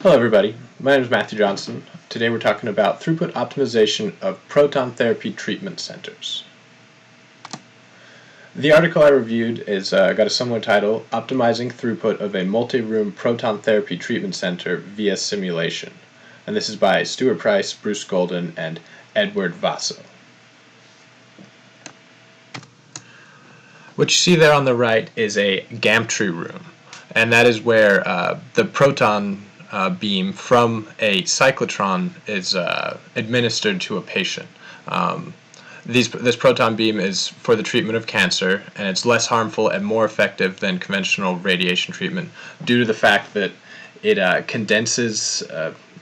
Hello everybody, my name is Matthew Johnson. Today we're talking about throughput optimization of proton therapy treatment centers. The article I reviewed got a similar title, Optimizing Throughput of a Multi-Room Proton Therapy Treatment Center via Simulation. And this is by Stuart Price, Bruce Golden, and Edward Vaso. What you see there on the right is a gantry room, and that is where the proton beam from a cyclotron is administered to a patient. This proton beam is for the treatment of cancer, and it's less harmful and more effective than conventional radiation treatment due to the fact that it condenses,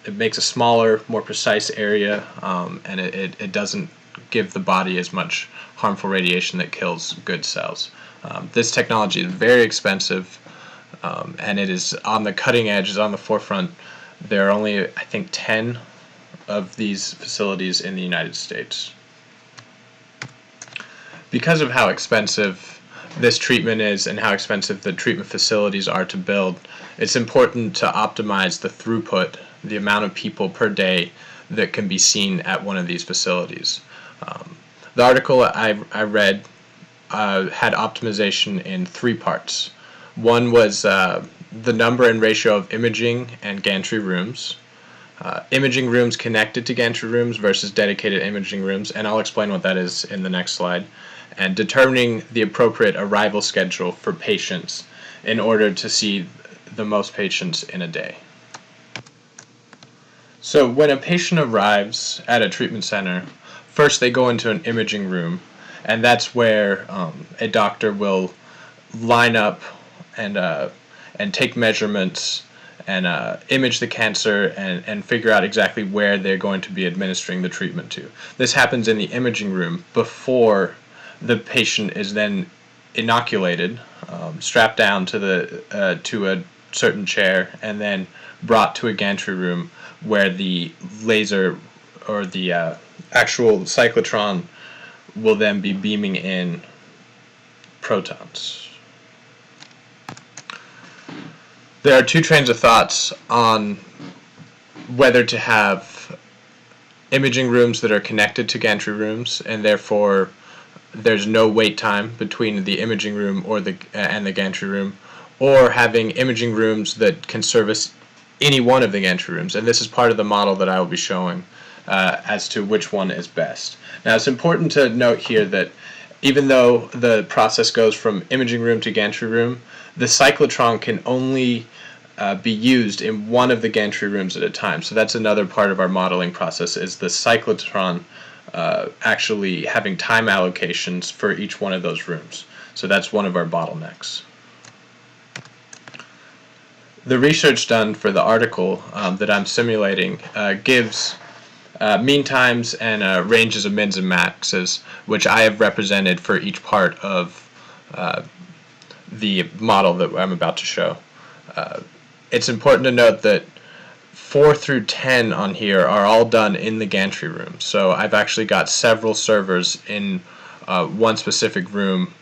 it makes a smaller, more precise area, and it doesn't give the body as much harmful radiation that kills good cells. This technology is very expensive, and it is on the cutting edge, is on the forefront. There are only, I think, 10 of these facilities in the United States. Because of how expensive this treatment is and how expensive the treatment facilities are to build, it's important to optimize the throughput, the amount of people per day that can be seen at one of these facilities. The article I read had optimization in 3 parts. One was the number and ratio of imaging and gantry rooms, imaging rooms connected to gantry rooms versus dedicated imaging rooms, and I'll explain what that is in the next slide, and determining the appropriate arrival schedule for patients in order to see the most patients in a day. So when a patient arrives at a treatment center, first they go into an imaging room, and that's where a doctor will line up and take measurements and image the cancer and figure out exactly where they're going to be administering the treatment to. This happens in the imaging room before the patient is then inoculated, strapped down to a certain chair, and then brought to a gantry room where the laser or the actual cyclotron will then be beaming in protons. There are 2 trains of thoughts on whether to have imaging rooms that are connected to gantry rooms, and therefore there's no wait time between the imaging room and the gantry room, or having imaging rooms that can service any one of the gantry rooms. And this is part of the model that I will be showing as to which one is best. Now, it's important to note here that even though the process goes from imaging room to gantry room, the cyclotron can only be used in one of the gantry rooms at a time. So that's another part of our modeling process, is the cyclotron actually having time allocations for each one of those rooms. So that's one of our bottlenecks. The research done for the article that I'm simulating gives mean times and ranges of mins and maxes, which I have represented for each part of the model that I'm about to show. It's important to note that 4 through 10 on here are all done in the gantry room. So I've actually got several servers in one specific room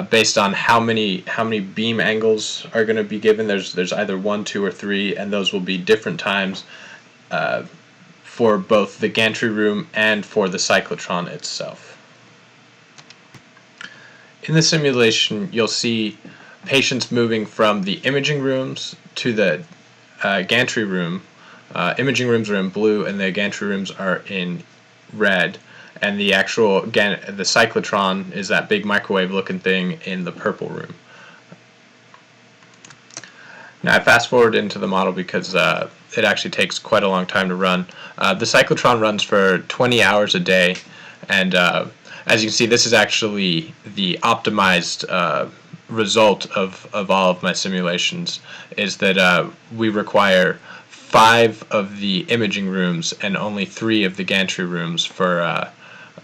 based on how many beam angles are going to be given. There's either 1, 2, or 3, and those will be different times for both the gantry room and for the cyclotron itself. In the simulation, you'll see patients moving from the imaging rooms to the gantry room. Imaging rooms are in blue and the gantry rooms are in red, and the cyclotron is that big microwave looking thing in the purple room. Now I fast forward into the model because it actually takes quite a long time to run. The cyclotron runs for 20 hours a day, and as you can see, this is actually the optimized result of all of my simulations, is that we require 5 of the imaging rooms and only 3 of the gantry rooms for a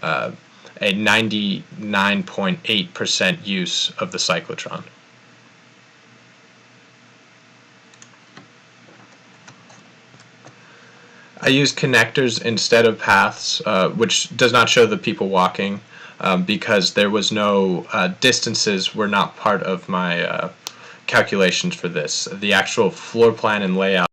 99.8% use of the cyclotron. I use connectors instead of paths, which does not show the people walking because there was no distances were not part of my calculations for this. The actual floor plan and layout